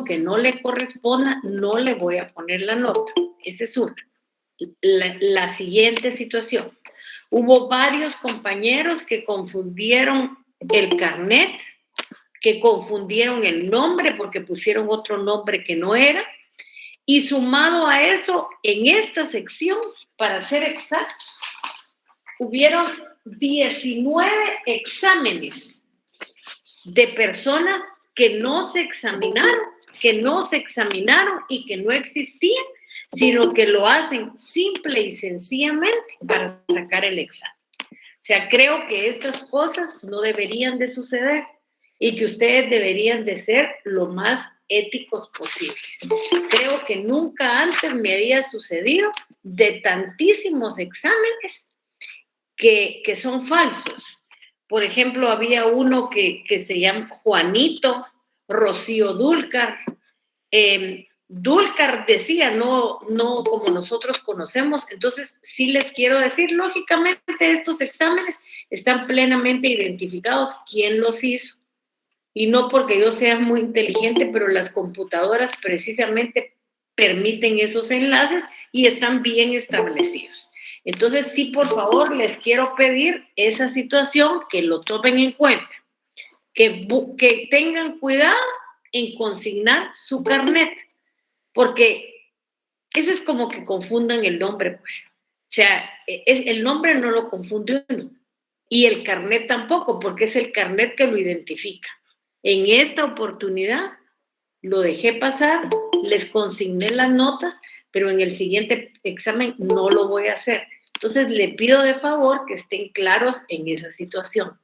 que no le corresponda, no le voy a poner la nota. Esa es una. La siguiente situación. Hubo varios compañeros que confundieron el carnet, que confundieron el nombre porque pusieron otro nombre que no era, y sumado a eso, en esta sección, para ser exactos, hubieron 19 exámenes de personas que no se examinaron y que no existían, sino que lo hacen simple y sencillamente para sacar el examen. O sea, creo que estas cosas no deberían de suceder y que ustedes deberían de ser lo más éticos posibles. Creo que nunca antes me había sucedido de tantísimos exámenes que son falsos. Por ejemplo, había uno que se llama Juanito, Rocío Dúlcar. Dúlcar decía, no como nosotros conocemos. Entonces, sí les quiero decir, lógicamente estos exámenes están plenamente identificados quién los hizo. Y no porque yo sea muy inteligente, pero las computadoras precisamente permiten esos enlaces y están bien establecidos. Entonces, sí, por favor, les quiero pedir esa situación, que lo tomen en cuenta, que tengan cuidado en consignar su carnet, porque eso es como que confundan el nombre, pues. O sea, el nombre no lo confunde uno, y el carnet tampoco, porque es el carnet que lo identifica. En esta oportunidad lo dejé pasar, les consigné las notas, pero en el siguiente examen no lo voy a hacer. Entonces, le pido de favor que estén claros en esa situación.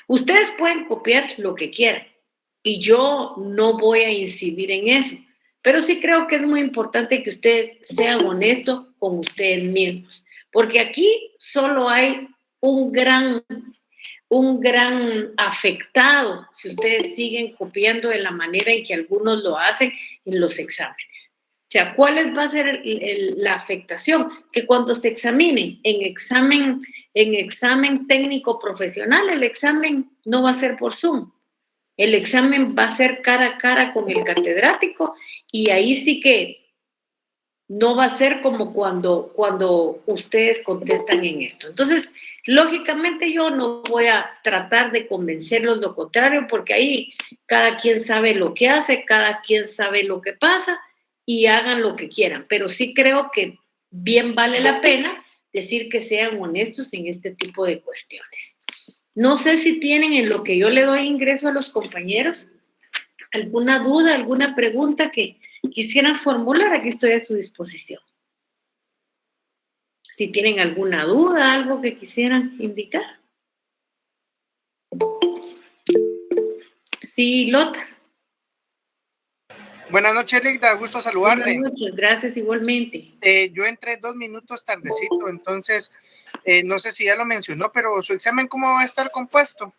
Ustedes pueden copiar lo que quieran y yo no voy a incidir en eso, pero sí creo que es muy importante que ustedes sean honestos con ustedes mismos, porque aquí solo hay un gran afectado si ustedes siguen copiando de la manera en que algunos lo hacen en los exámenes. O sea, ¿cuál va a ser la afectación? Que cuando se examinen en examen técnico profesional, el examen no va a ser por Zoom. El examen va a ser cara a cara con el catedrático, y ahí sí que no va a ser como cuando ustedes contestan en esto. Entonces, lógicamente yo no voy a tratar de convencerlos lo contrario, porque ahí cada quien sabe lo que hace, cada quien sabe lo que pasa, y hagan lo que quieran. Pero sí creo que bien vale la pena decir que sean honestos en este tipo de cuestiones. No sé si tienen, en lo que yo le doy ingreso a los compañeros, alguna duda, alguna pregunta que quisieran formular. Aquí estoy a su disposición. Si tienen alguna duda, algo que quisieran indicar. Sí, Lota. Buenas noches, Ligda, gusto saludarle. Buenas noches, gracias igualmente. Yo entré 2 minutos tardecito, entonces no sé si ya lo mencionó, pero su examen, ¿cómo va a estar compuesto?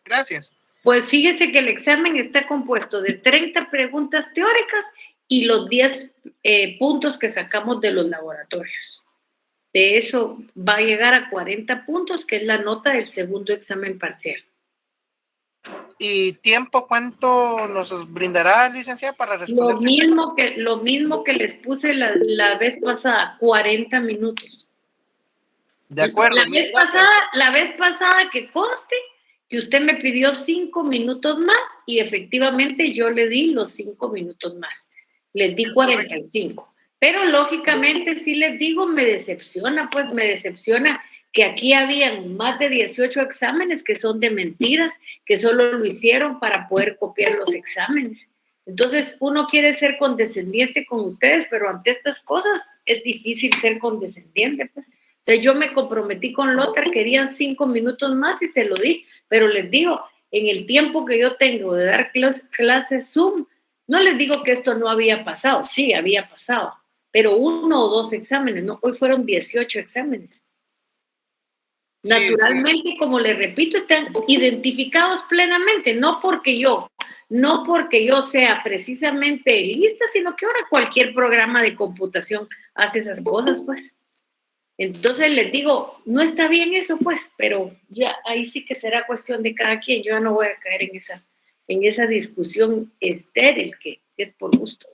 Gracias. Pues fíjese que el examen está compuesto de 30 preguntas teóricas y los 10 puntos que sacamos de los laboratorios. De eso va a llegar a 40 puntos, que es la nota del segundo examen parcial. ¿Y tiempo cuánto nos brindará, licenciada, para responder? Lo mismo que les puse la vez pasada, 40 minutos. De acuerdo. La vez pasada que conste que usted me pidió 5 minutos más y efectivamente yo le di los 5 minutos más. Les di 45. Pero lógicamente, sí les digo, me decepciona que aquí habían más de 18 exámenes que son de mentiras, que solo lo hicieron para poder copiar los exámenes. Entonces, uno quiere ser condescendiente con ustedes, pero ante estas cosas es difícil ser condescendiente, pues. O sea, yo me comprometí con Lothar, querían 5 minutos más y se lo di, pero les digo, en el tiempo que yo tengo de dar clases Zoom, no les digo que esto no había pasado, sí, había pasado, pero 1 o 2 exámenes, ¿no? Hoy fueron 18 exámenes. Sí, naturalmente, como les repito, están identificados plenamente, no porque yo sea precisamente lista, sino que ahora cualquier programa de computación hace esas cosas, pues. Entonces les digo, no está bien eso, pues, pero ya ahí sí que será cuestión de cada quien. Yo ya no voy a caer en esa discusión estéril porque es por gusto.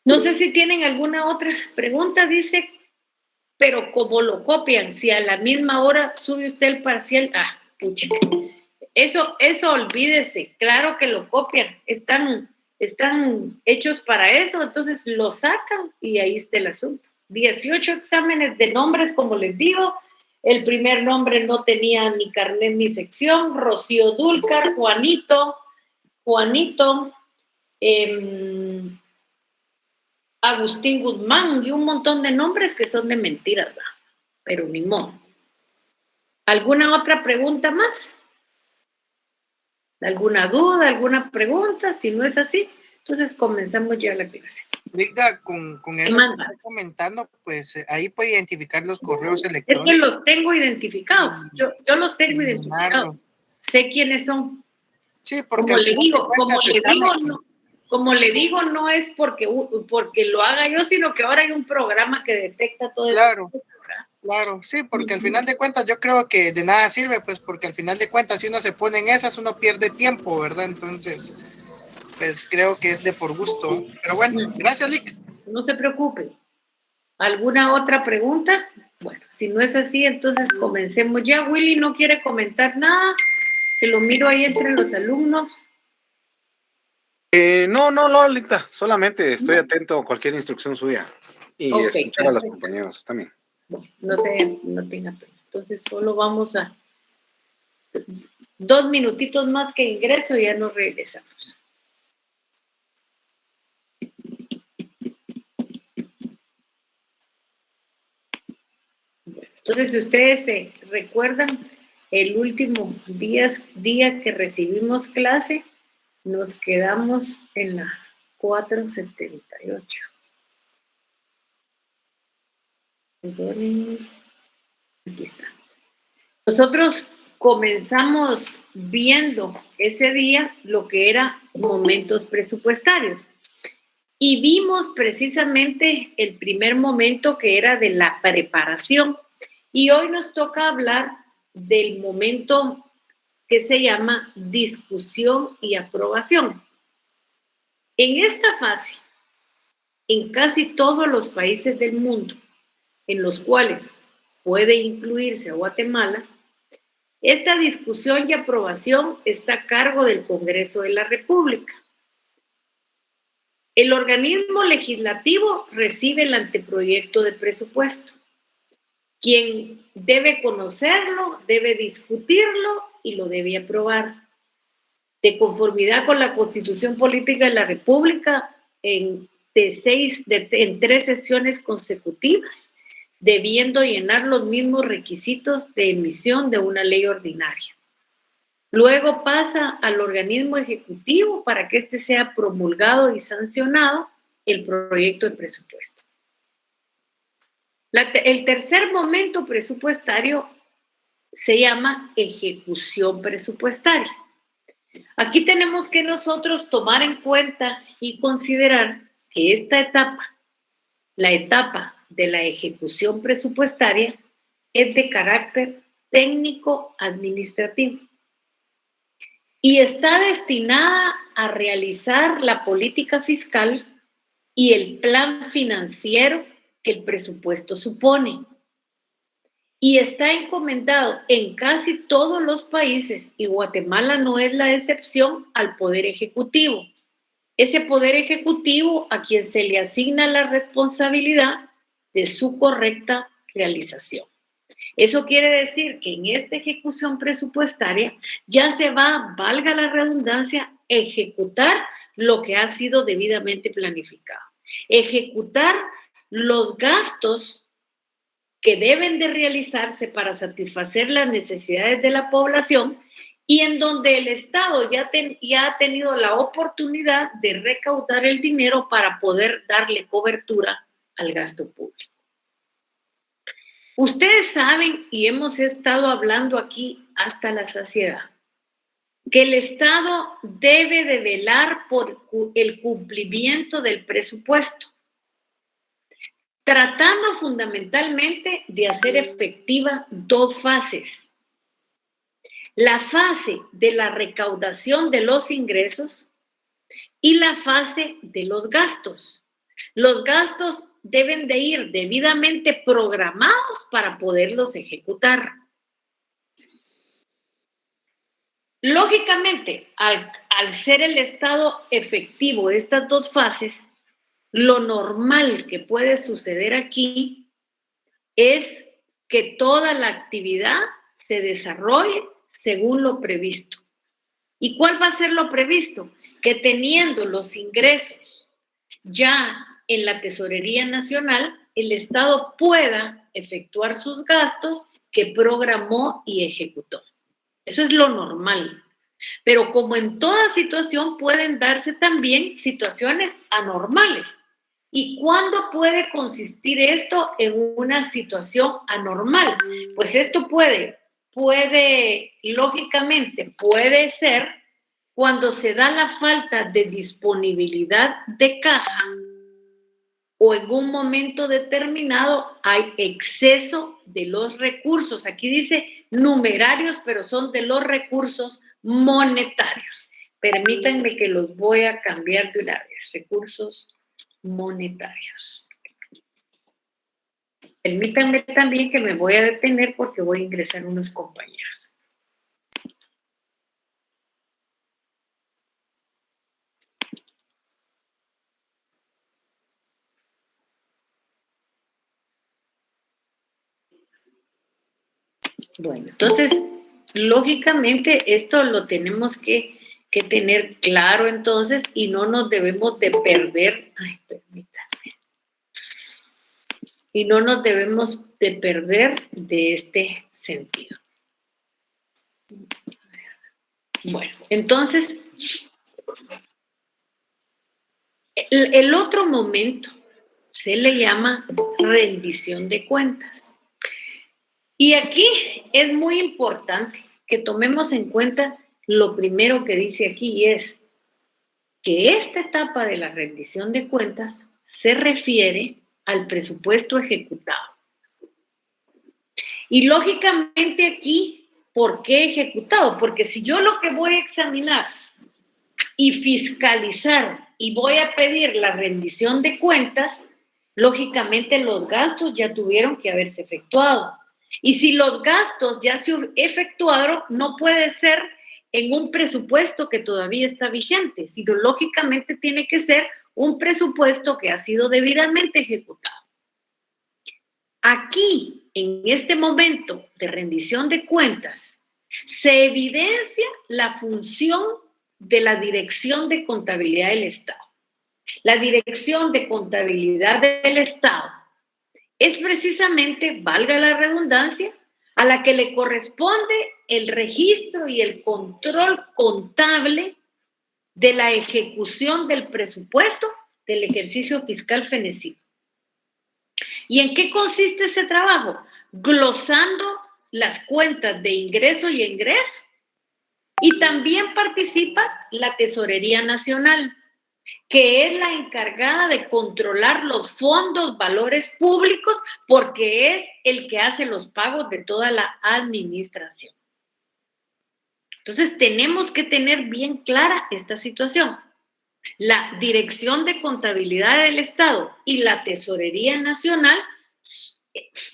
No sé si tienen alguna otra pregunta, dice, pero como lo copian, si a la misma hora sube usted el parcial, pucha. Eso olvídese, claro que lo copian, están hechos para eso, entonces lo sacan y ahí está el asunto. 18 exámenes de nombres, como les digo, el primer nombre no tenía ni carnet ni sección, Rocío Dúlcar, Juanito, Agustín Guzmán y un montón de nombres que son de mentiras, ¿verdad? Pero ni modo. ¿Alguna otra pregunta más? ¿Alguna duda, alguna pregunta? Si no es así, entonces comenzamos ya la clase. Vigda, con eso que está comentando, pues ahí puede identificar los correos electrónicos. Es que los tengo identificados. Yo los tengo identificados. Sé quiénes son. Sí, porque como le digo, no es porque lo haga yo, sino que ahora hay un programa que detecta todo eso. Claro, sí, porque al final de cuentas yo creo que de nada sirve, pues porque al final de cuentas si uno se pone en esas, uno pierde tiempo, ¿verdad? Entonces, pues creo que es de por gusto. Pero bueno, gracias, Lick. No se preocupe. ¿Alguna otra pregunta? Bueno, si no es así, entonces comencemos ya. Willy no quiere comentar nada, que lo miro ahí entre los alumnos. No, Licta, solamente estoy atento a cualquier instrucción suya y escuchar a los compañeros también. Bueno, no tenga pena. Entonces solo vamos a 2 minutitos más que ingreso y ya nos regresamos. Entonces, si ustedes se recuerdan, el último día que recibimos clase, nos quedamos en la 478. Aquí está. Nosotros comenzamos viendo ese día lo que era momentos presupuestarios y vimos precisamente el primer momento que era de la preparación y hoy nos toca hablar del momento que se llama discusión y aprobación. En esta fase, en casi todos los países del mundo, en los cuales puede incluirse a Guatemala, esta discusión y aprobación está a cargo del Congreso de la República. El organismo legislativo recibe el anteproyecto de presupuesto. Quien debe conocerlo, debe discutirlo y lo debe aprobar. De conformidad con la Constitución Política de la República, en 3 sesiones consecutivas, debiendo llenar los mismos requisitos de emisión de una ley ordinaria. Luego pasa al organismo ejecutivo para que éste sea promulgado y sancionado el proyecto de presupuesto. El tercer momento presupuestario se llama ejecución presupuestaria. Aquí tenemos que nosotros tomar en cuenta y considerar que esta etapa, la etapa de la ejecución presupuestaria, es de carácter técnico-administrativo y está destinada a realizar la política fiscal y el plan financiero que el presupuesto supone. Y está encomendado en casi todos los países, y Guatemala no es la excepción, al Poder Ejecutivo. Ese Poder Ejecutivo a quien se le asigna la responsabilidad de su correcta realización. Eso quiere decir que en esta ejecución presupuestaria ya se va, valga la redundancia, ejecutar lo que ha sido debidamente planificado. Ejecutar los gastos que deben de realizarse para satisfacer las necesidades de la población y en donde el Estado ya ha tenido la oportunidad de recaudar el dinero para poder darle cobertura al gasto público. Ustedes saben, y hemos estado hablando aquí hasta la saciedad, que el Estado debe de velar por el cumplimiento del presupuesto, tratando fundamentalmente de hacer efectiva 2 fases. La fase de la recaudación de los ingresos y la fase de los gastos. Los gastos deben de ir debidamente programados para poderlos ejecutar. Lógicamente, al ser el estado efectivo de estas dos fases, lo normal que puede suceder aquí es que toda la actividad se desarrolle según lo previsto. ¿Y cuál va a ser lo previsto? Que teniendo los ingresos ya en la Tesorería Nacional, el Estado pueda efectuar sus gastos que programó y ejecutó. Eso es lo normal. Pero como en toda situación pueden darse también situaciones anormales. ¿Y cuándo puede consistir esto en una situación anormal? Pues esto lógicamente, puede ser cuando se da la falta de disponibilidad de caja o en un momento determinado hay exceso de los recursos. Aquí dice numerarios, pero son de los recursos monetarios. Permítanme que los voy a cambiar de una vez. Recursos monetarios. Permítanme también que me voy a detener porque voy a ingresar unos compañeros. Bueno, entonces, lógicamente, esto lo tenemos que tener claro entonces y no nos debemos de perder. Ay, permítanme. Y no nos debemos de perder de este sentido. Bueno, entonces, el otro momento se le llama rendición de cuentas. Y aquí es muy importante que tomemos en cuenta lo primero que dice aquí es que esta etapa de la rendición de cuentas se refiere al presupuesto ejecutado. Y lógicamente aquí, ¿por qué ejecutado? Porque si yo lo que voy a examinar y fiscalizar y voy a pedir la rendición de cuentas, lógicamente los gastos ya tuvieron que haberse efectuado. Y si los gastos ya se efectuaron, no puede ser en un presupuesto que todavía está vigente, sino lógicamente tiene que ser un presupuesto que ha sido debidamente ejecutado. Aquí, en este momento de rendición de cuentas, se evidencia la función de la Dirección de Contabilidad del Estado. La Dirección de Contabilidad del Estado es precisamente, valga la redundancia, a la que le corresponde el registro y el control contable de la ejecución del presupuesto del ejercicio fiscal fenecido. ¿Y en qué consiste ese trabajo? Glosando las cuentas de ingreso y egreso. Y también participa la Tesorería Nacional, que es la encargada de controlar los fondos, valores públicos, porque es el que hace los pagos de toda la administración. Entonces, tenemos que tener bien clara esta situación. La Dirección de Contabilidad del Estado y la Tesorería Nacional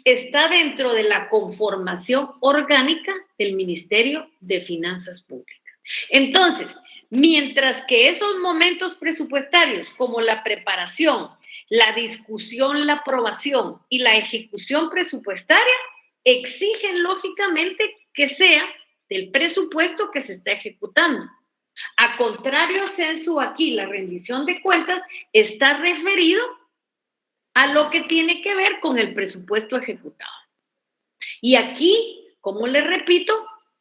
está dentro de la conformación orgánica del Ministerio de Finanzas Públicas. Entonces, mientras que esos momentos presupuestarios como la preparación, la discusión, la aprobación y la ejecución presupuestaria exigen lógicamente que sea del presupuesto que se está ejecutando. A contrario sensu, aquí la rendición de cuentas está referido a lo que tiene que ver con el presupuesto ejecutado. Y aquí, como les repito,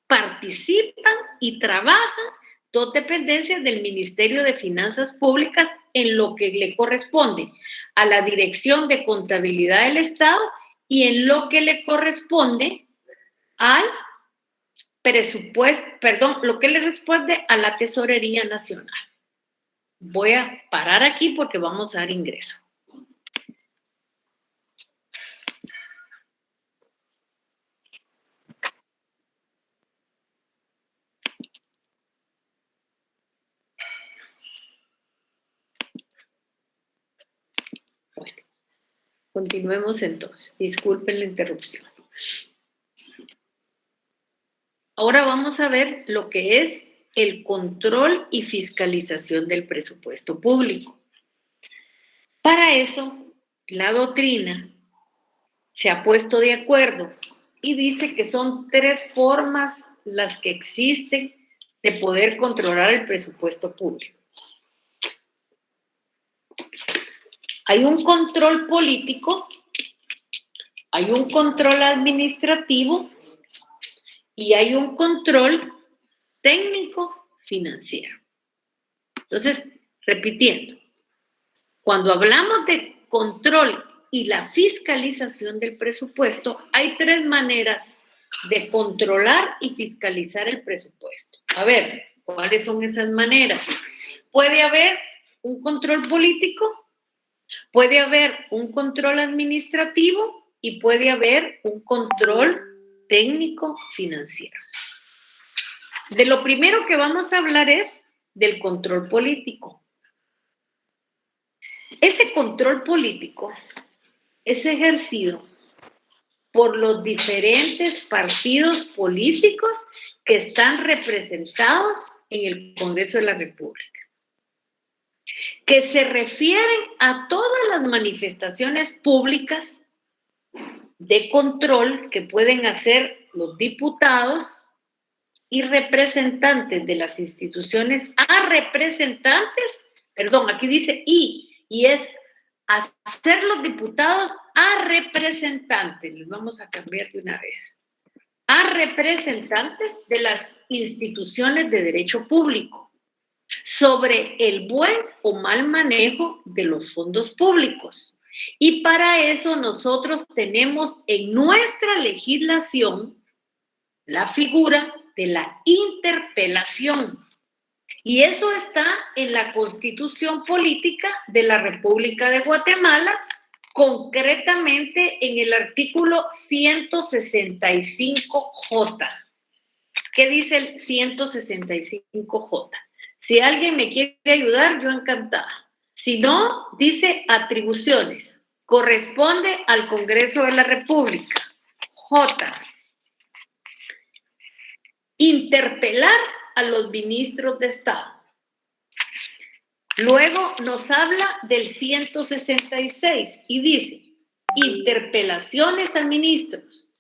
participan y trabajan dos dependencias del Ministerio de Finanzas Públicas en lo que le corresponde a la Dirección de Contabilidad del Estado y en lo que le corresponde al lo que le responde a la Tesorería Nacional. Voy a parar aquí porque vamos a dar ingreso. Continuemos entonces. Disculpen la interrupción. Ahora vamos a ver lo que es el control y fiscalización del presupuesto público. Para eso, la doctrina se ha puesto de acuerdo y dice que son 3 formas las que existen de poder controlar el presupuesto público. Hay un control político, hay un control administrativo y hay un control técnico financiero. Entonces, repitiendo, cuando hablamos de control y la fiscalización del presupuesto, hay 3 maneras de controlar y fiscalizar el presupuesto. A ver, ¿cuáles son esas maneras? Puede haber un control político, puede haber un control administrativo y puede haber un control técnico financiero. De lo primero que vamos a hablar es del control político. Ese control político es ejercido por los diferentes partidos políticos que están representados en el Congreso de la República, que se refieren a todas las manifestaciones públicas de control que pueden hacer los diputados y representantes de las instituciones a representantes, perdón, aquí dice y es hacer los diputados a representantes, les vamos a cambiar de una vez, a representantes de las instituciones de derecho público sobre el buen o mal manejo de los fondos públicos. Y para eso nosotros tenemos en nuestra legislación la figura de la interpelación. Y eso está en la Constitución Política de la República de Guatemala, concretamente en el artículo 165J. ¿Qué dice el 165J? Si alguien me quiere ayudar, yo encantada. Si no, dice atribuciones. Corresponde al Congreso de la República. J. Interpelar a los ministros de Estado. Luego nos habla del 166 y dice, interpelaciones a ministros.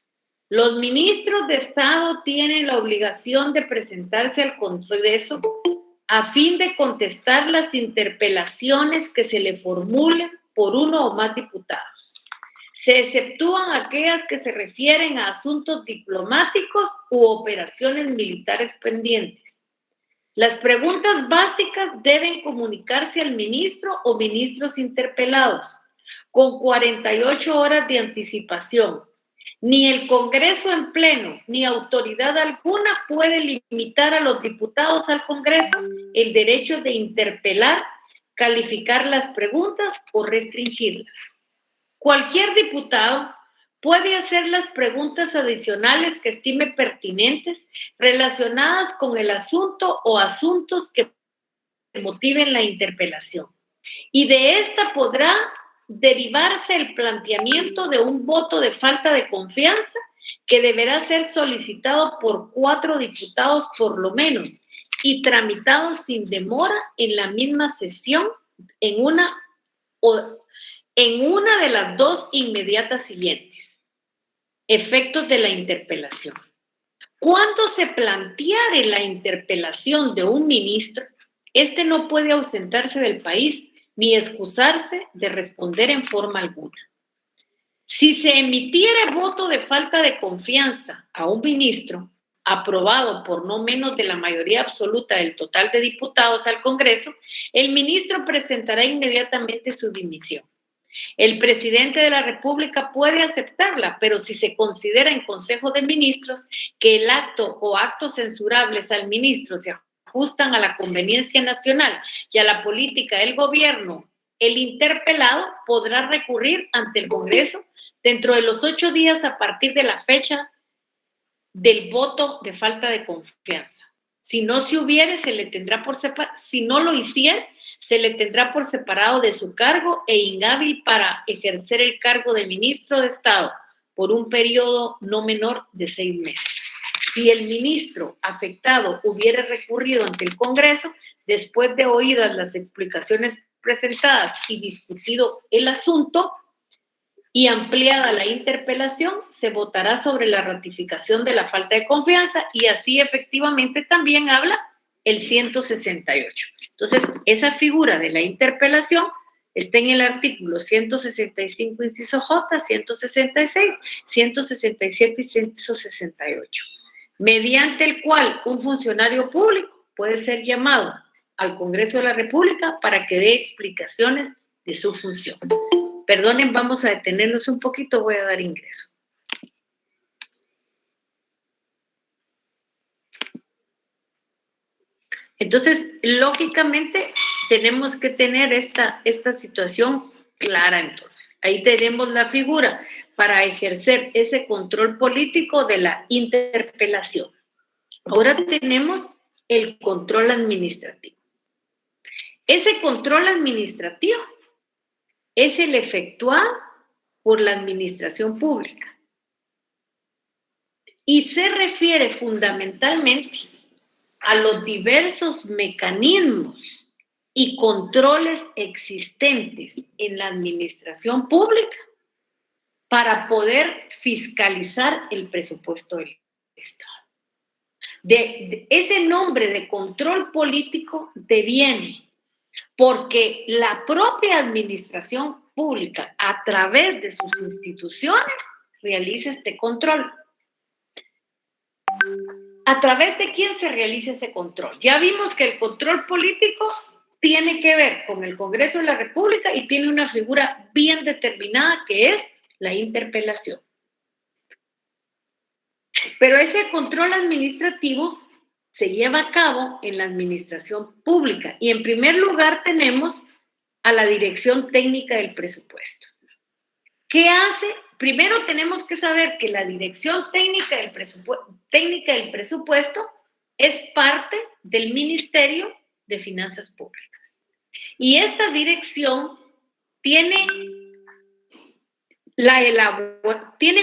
Los ministros de Estado tienen la obligación de presentarse al Congreso a fin de contestar las interpelaciones que se le formulen por uno o más diputados. Se exceptúan aquellas que se refieren a asuntos diplomáticos u operaciones militares pendientes. Las preguntas básicas deben comunicarse al ministro o ministros interpelados con 48 horas de anticipación. Ni el Congreso en pleno, ni autoridad alguna puede limitar a los diputados al Congreso el derecho de interpelar, calificar las preguntas o restringirlas. Cualquier diputado puede hacer las preguntas adicionales que estime pertinentes relacionadas con el asunto o asuntos que motiven la interpelación. Y de esta podrá derivarse el planteamiento de un voto de falta de confianza que deberá ser solicitado por 4 diputados por lo menos y tramitado sin demora en la misma sesión en una de las 2 inmediatas siguientes. Efectos de la interpelación. Cuando se planteare la interpelación de un ministro, este no puede ausentarse del país ni excusarse de responder en forma alguna. Si se emitiera voto de falta de confianza a un ministro aprobado por no menos de la mayoría absoluta del total de diputados al Congreso, el ministro presentará inmediatamente su dimisión. El presidente de la República puede aceptarla, pero si se considera en Consejo de Ministros que el acto o actos censurables al ministro se ajustan a la conveniencia nacional y a la política del gobierno, el interpelado podrá recurrir ante el Congreso dentro de los 8 días a partir de la fecha del voto de falta de confianza. Si no se hubiere, se le tendrá por separado. Si no lo hiciera, se le tendrá por separado de su cargo e inhábil para ejercer el cargo de ministro de Estado por un periodo no menor de 6 meses. Si el ministro afectado hubiera recurrido ante el Congreso, después de oídas las explicaciones presentadas y discutido el asunto y ampliada la interpelación, se votará sobre la ratificación de la falta de confianza y así efectivamente también habla el 168. Entonces, esa figura de la interpelación está en el artículo 165, inciso J, 166, 167 y 168, mediante el cual un funcionario público puede ser llamado al Congreso de la República para que dé explicaciones de su función. Perdonen, vamos a detenernos un poquito, voy a dar ingreso. Entonces, lógicamente, tenemos que tener esta situación clara, entonces. Ahí tenemos la figura para ejercer ese control político de la interpelación. Ahora tenemos el control administrativo. Ese control administrativo es el efectuado por la administración pública y se refiere fundamentalmente a los diversos mecanismos y controles existentes en la administración pública para poder fiscalizar el presupuesto del Estado. De ese nombre de control político deviene porque la propia administración pública, a través de sus instituciones, realiza este control. ¿A través de quién se realiza ese control? Ya vimos que el control político tiene que ver con el Congreso de la República y tiene una figura bien determinada que es la interpelación. Pero ese control administrativo se lleva a cabo en la administración pública y en primer lugar tenemos a la Dirección Técnica del Presupuesto. ¿Qué hace? Primero tenemos que saber que la Dirección Técnica del Presupuesto es parte del Ministerio de Finanzas Públicas. Y esta dirección tiene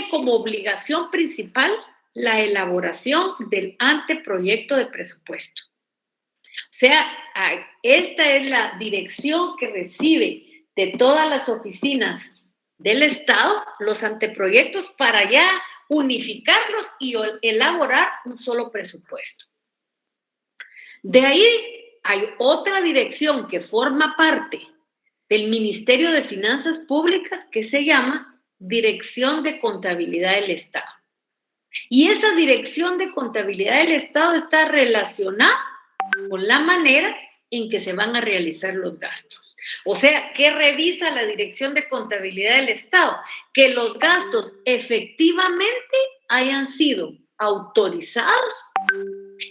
como obligación principal la elaboración del anteproyecto de presupuesto. O sea, esta es la dirección que recibe de todas las oficinas del Estado los anteproyectos para ya unificarlos y elaborar un solo presupuesto. De ahí hay otra dirección que forma parte del Ministerio de Finanzas Públicas que se llama Dirección de Contabilidad del Estado. Y esa Dirección de Contabilidad del Estado está relacionada con la manera en que se van a realizar los gastos. O sea, ¿qué revisa la Dirección de Contabilidad del Estado? Que los gastos efectivamente hayan sido autorizados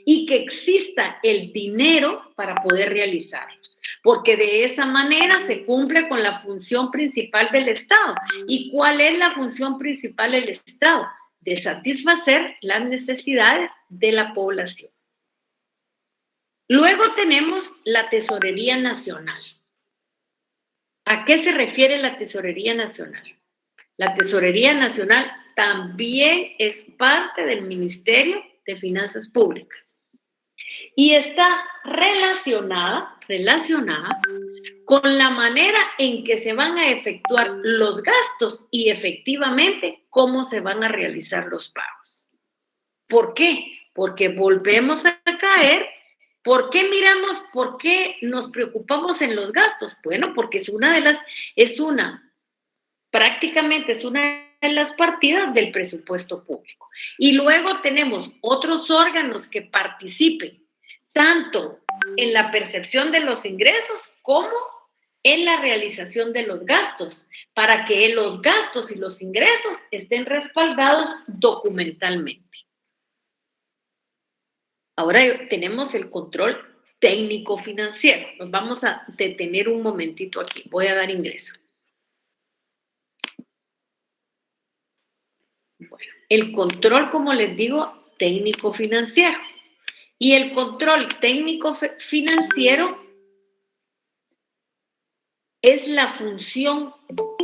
y que exista el dinero para poder realizarlos, porque de esa manera se cumple con la función principal del Estado. ¿Y cuál es la función principal del Estado? De satisfacer las necesidades de la población. Luego tenemos la Tesorería Nacional. ¿A qué se refiere la Tesorería Nacional? La Tesorería Nacional también es parte del Ministerio de Finanzas Públicas y está relacionada con la manera en que se van a efectuar los gastos y efectivamente cómo se van a realizar los pagos. ¿Por qué? Porque volvemos a caer. ¿Por qué nos preocupamos en los gastos? Bueno, porque prácticamente es una de las partidas del presupuesto público. Y luego tenemos otros órganos que participen tanto en la percepción de los ingresos como en la realización de los gastos, para que los gastos y los ingresos estén respaldados documentalmente. Ahora tenemos el control técnico-financiero. Nos vamos a detener un momentito aquí. Voy a dar ingreso. Bueno, el control, como les digo, técnico-financiero. Y el control técnico-financiero es la función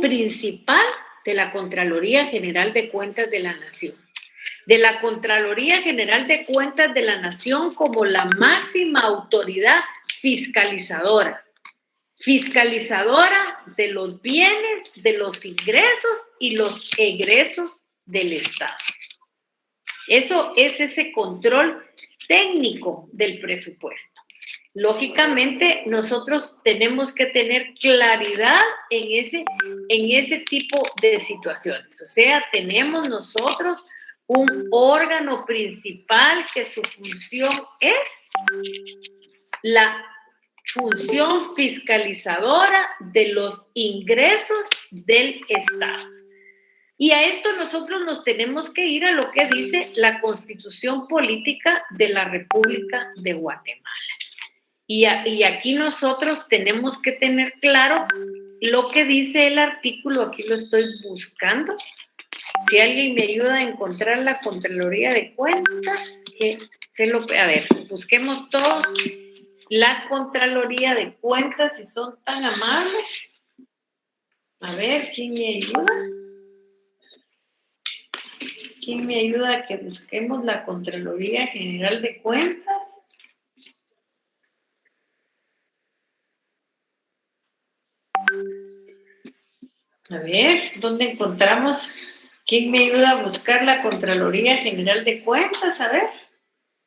principal de la Contraloría General de Cuentas de la Nación. De la Contraloría General de Cuentas de la Nación como la máxima autoridad fiscalizadora. Fiscalizadora de los bienes, de los ingresos y los egresos del Estado. Eso es ese control técnico del presupuesto. Lógicamente, nosotros tenemos que tener claridad en ese tipo de situaciones. O sea, tenemos nosotros un órgano principal que su función es la función fiscalizadora de los ingresos del Estado. Y a esto nosotros nos tenemos que ir a lo que dice la Constitución Política de la República de Guatemala. Y aquí nosotros tenemos que tener claro lo que dice el artículo, aquí lo estoy buscando. Si alguien me ayuda a encontrar la Contraloría de Cuentas, a ver, busquemos todos la Contraloría de Cuentas, si son tan amables. A ver, ¿quién me ayuda? ¿Quién me ayuda a que busquemos la Contraloría General de Cuentas? A ver, ¿dónde encontramos? ¿Quién me ayuda a buscar la Contraloría General de Cuentas? A ver,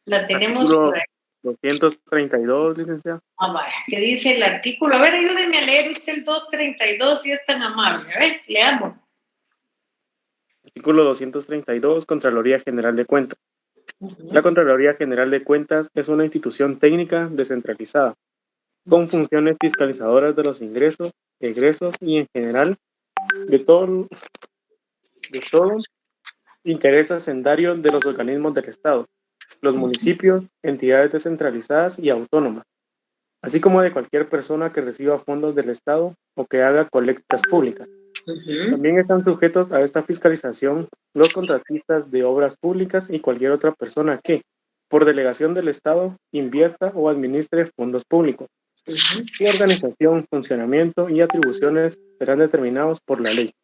la tenemos por ahí. 232, licenciado. Vaya, ¿qué dice el artículo? A ver, ayúdeme a leer usted el 232 si es tan amable. A ver, leamos. Artículo 232, Contraloría General de Cuentas. La Contraloría General de Cuentas es una institución técnica descentralizada, con funciones fiscalizadoras de los ingresos, egresos y en general de todo interés hacendario de los organismos del Estado, los municipios, entidades descentralizadas y autónomas, así como de cualquier persona que reciba fondos del Estado o que haga colectas públicas. También están sujetos a esta fiscalización los contratistas de obras públicas y cualquier otra persona que, por delegación del Estado, invierta o administre fondos públicos. Su organización, funcionamiento y atribuciones serán determinados por la ley.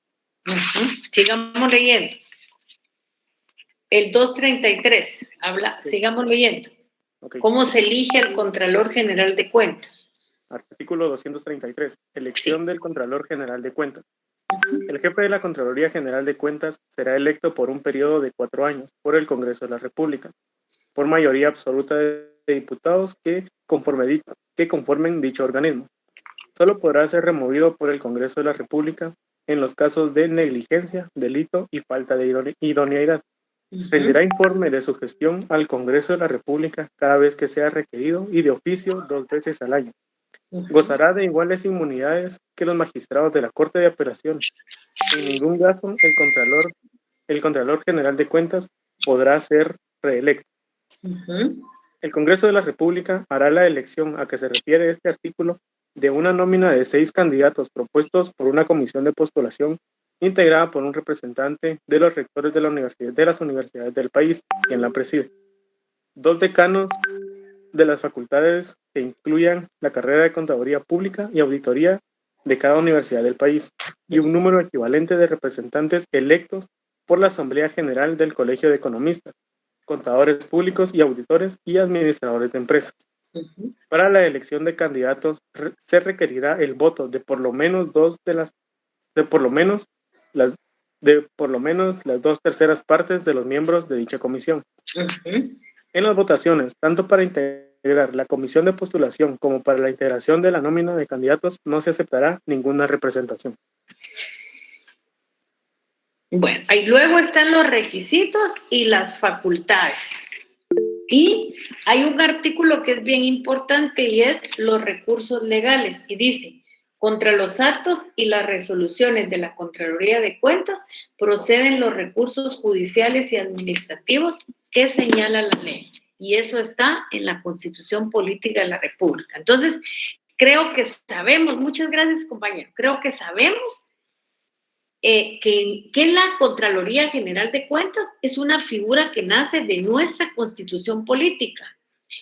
Sigamos leyendo. El 233, sigamos leyendo. Okay. ¿Cómo se elige al Contralor General de Cuentas? Artículo 233. Elección del Contralor General de Cuentas. El jefe de la Contraloría General de Cuentas será electo por un periodo de 4 años por el Congreso de la República, por mayoría absoluta de diputados que conformen dicho organismo. Solo podrá ser removido por el Congreso de la República en los casos de negligencia, delito y falta de idoneidad. Rendirá informe de su gestión al Congreso de la República cada vez que sea requerido y de oficio 2 veces al año. Gozará de iguales inmunidades que los magistrados de la Corte de Apelación. En ningún caso el Contralor General de Cuentas podrá ser reelecto. El Congreso de la República hará la elección a que se refiere este artículo de una nómina de 6 candidatos propuestos por una comisión de postulación integrada por un representante de los rectores de las universidades del país, quien la preside. 2 decanos de las facultades que incluyan la carrera de Contaduría Pública y Auditoría de cada universidad del país, y un número equivalente de representantes electos por la Asamblea General del Colegio de Economistas, contadores públicos y auditores y administradores de empresas. Para la elección de candidatos se requerirá el voto de por lo menos las 2/3 partes de los miembros de dicha comisión. En las votaciones, tanto para integrar la comisión de postulación como para la integración de la nómina de candidatos, no se aceptará ninguna representación. Bueno, ahí luego están los requisitos y las facultades. Y hay un artículo que es bien importante y es los recursos legales. Y dice, contra los actos y las resoluciones de la Contraloría de Cuentas proceden los recursos judiciales y administrativos que señala la ley. Y eso está en la Constitución Política de la República. Entonces, creo que sabemos, muchas gracias compañero, creo que sabemos que la Contraloría General de Cuentas es una figura que nace de nuestra Constitución Política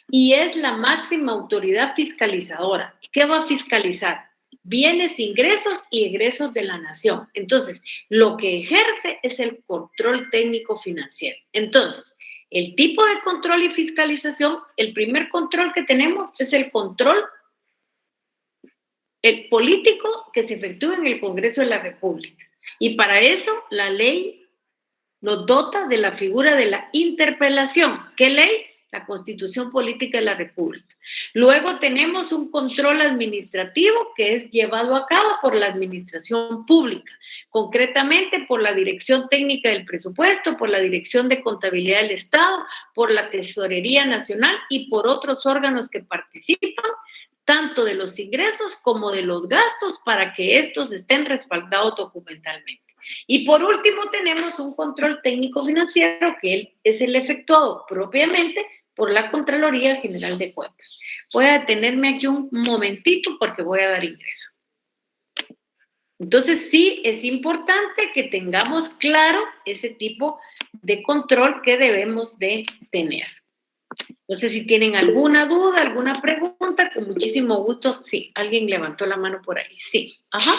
y es la máxima autoridad fiscalizadora. ¿Qué va a fiscalizar? bienes, ingresos y egresos de la nación. Entonces, lo que ejerce es el control técnico financiero. Entonces, el tipo de control y fiscalización, el primer control que tenemos es el control político que se efectúa en el Congreso de la República. Y para eso la ley nos dota de la figura de la interpelación. ¿Qué ley? La Constitución Política de la República. Luego tenemos un control administrativo que es llevado a cabo por la administración pública, concretamente por la Dirección Técnica del Presupuesto, por la Dirección de Contabilidad del Estado, por la Tesorería Nacional y por otros órganos que participan tanto de los ingresos como de los gastos para que estos estén respaldados documentalmente. Y por último tenemos un control técnico financiero que es el efectuado propiamente por la Contraloría General de Cuentas. Voy a detenerme aquí un momentito porque voy a dar ingreso. Entonces sí es importante que tengamos claro ese tipo de control que debemos de tener. No sé si tienen alguna duda, alguna pregunta, con muchísimo gusto. Sí, alguien levantó la mano por ahí. Sí, ajá.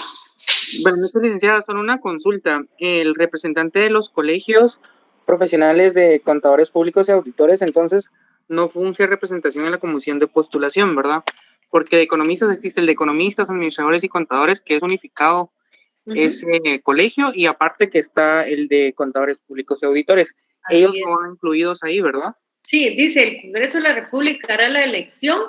Bueno, licenciada, solo una consulta. El representante de los colegios profesionales de contadores públicos y auditores, entonces, no funge representación en la comisión de postulación, ¿verdad? Porque de economistas existe el de economistas, administradores y contadores, que es unificado ese colegio, y aparte que está el de contadores públicos y auditores. Ellos no van incluidos ahí, ¿verdad? Sí, dice, el Congreso de la República hará la elección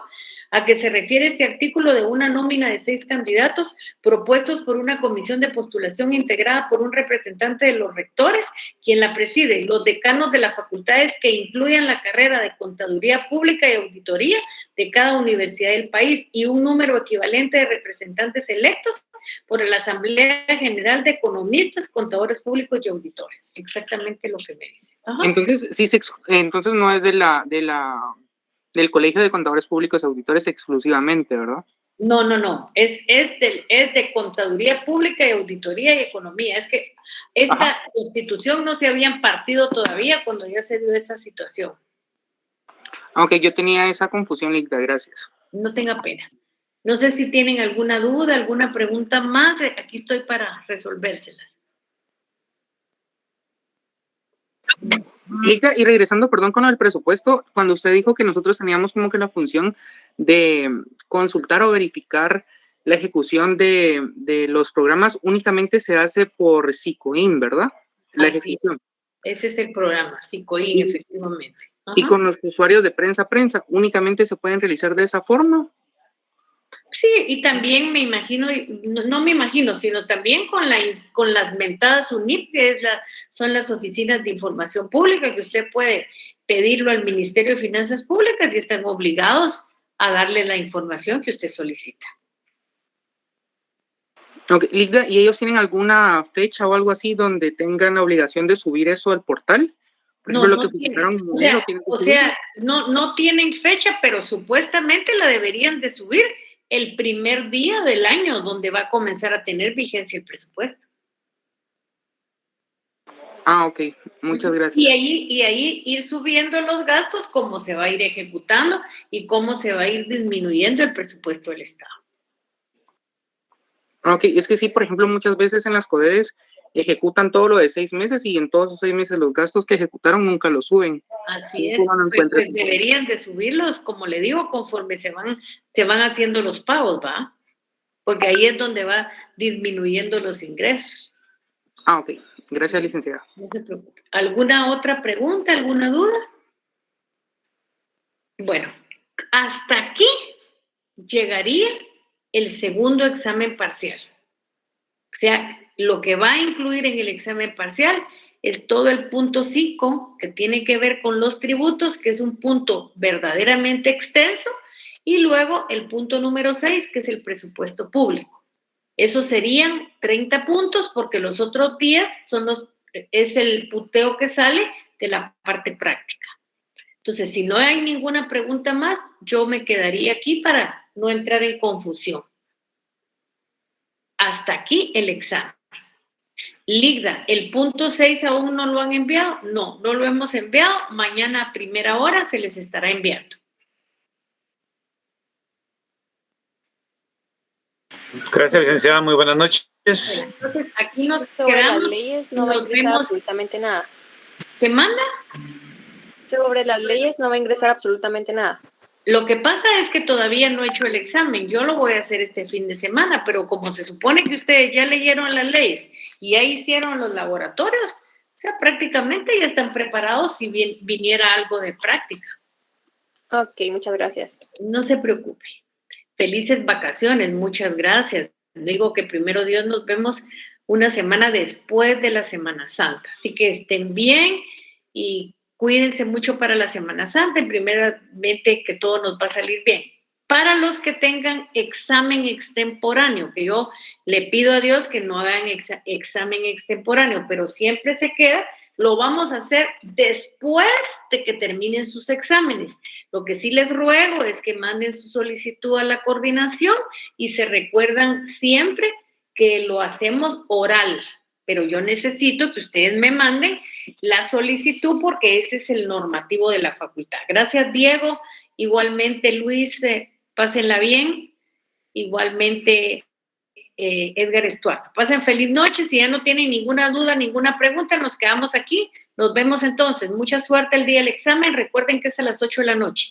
a que se refiere este artículo de una nómina de 6 candidatos propuestos por una comisión de postulación integrada por un representante de los rectores, quien la preside, los decanos de las facultades que incluyan la carrera de Contaduría Pública y Auditoría de cada universidad del país y un número equivalente de representantes electos por la Asamblea General de Economistas, Contadores Públicos y Auditores. Exactamente lo que me dice. Ajá. Entonces, sí, entonces no es del Colegio de Contadores Públicos y Auditores exclusivamente, ¿verdad? No. Es de Contaduría Pública y Auditoría y Economía. Es que esta constitución no se habían partido todavía cuando ya se dio esa situación. Ok, yo tenía esa confusión, Ligda, gracias. No tenga pena. No sé si tienen alguna duda, alguna pregunta más. Aquí estoy para resolvérselas. Ligda, y regresando, perdón, con el presupuesto, cuando usted dijo que nosotros teníamos como que la función de consultar o verificar la ejecución de los programas, únicamente se hace por SICOIN, ¿verdad? La ejecución. Ese es el programa, SICOIN, efectivamente. Ajá. Y con los usuarios de prensa, únicamente se pueden realizar de esa forma. Sí, y también me imagino, no me imagino, sino también con las mentadas UNIP, que son las oficinas de información pública, que usted puede pedirlo al Ministerio de Finanzas Públicas y están obligados a darle la información que usted solicita. Okay. Ligda, ¿y ellos tienen alguna fecha o algo así donde tengan la obligación de subir eso al portal? Por ejemplo, lo que publicaron en enero, o sea, no tienen fecha, pero supuestamente la deberían de subir el primer día del año donde va a comenzar a tener vigencia el presupuesto. Ah, ok. Muchas gracias. Y ahí ir subiendo los gastos, cómo se va a ir ejecutando y cómo se va a ir disminuyendo el presupuesto del Estado. Ok, es que sí, por ejemplo, muchas veces en las CODEDES ejecutan todo lo de 6 meses y en todos esos 6 meses los gastos que ejecutaron nunca los suben. Así es, pues deberían de subirlos, como le digo, conforme se van haciendo los pagos, ¿va? Porque ahí es donde va disminuyendo los ingresos. Ah, ok. Gracias, licenciada. No se preocupe. ¿Alguna otra pregunta, alguna duda? Bueno, hasta aquí llegaría el segundo examen parcial. O sea, lo que va a incluir en el examen parcial es todo el punto 5 que tiene que ver con los tributos, que es un punto verdaderamente extenso, y luego el punto número 6, que es el presupuesto público. Esos serían 30 puntos porque los otros 10 es el puteo que sale de la parte práctica. Entonces, si no hay ninguna pregunta más, yo me quedaría aquí para no entrar en confusión. Hasta aquí el examen. Ligda, ¿el punto 6 aún no lo han enviado? No lo hemos enviado. Mañana a primera hora se les estará enviando. Gracias, licenciada. Muy buenas noches. Entonces, aquí nos Sobre quedamos. las leyes no va a ingresar absolutamente nada. ¿Qué manda? Sobre las leyes no va a ingresar absolutamente nada. Lo que pasa es que todavía no he hecho el examen. Yo lo voy a hacer este fin de semana, pero como se supone que ustedes ya leyeron las leyes y ya hicieron los laboratorios, o sea, prácticamente ya están preparados si bien viniera algo de práctica. Ok, muchas gracias. No se preocupe. Felices vacaciones, muchas gracias. Digo que primero Dios nos vemos una semana después de la Semana Santa. Así que estén bien y cuídense mucho para la Semana Santa y primeramente que todo nos va a salir bien. Para los que tengan examen extemporáneo, que yo le pido a Dios que no hagan examen extemporáneo, pero siempre se queda, lo vamos a hacer después de que terminen sus exámenes. Lo que sí les ruego es que manden su solicitud a la coordinación y se recuerdan siempre que lo hacemos oral, pero yo necesito que ustedes me manden la solicitud porque ese es el normativo de la facultad. Gracias, Diego. Igualmente, Luis, pásenla bien. Igualmente, Edgar Estuardo. Pasen feliz noche. Si ya no tienen ninguna duda, ninguna pregunta, nos quedamos aquí. Nos vemos entonces. Mucha suerte el día del examen. Recuerden que es a las 8 de la noche.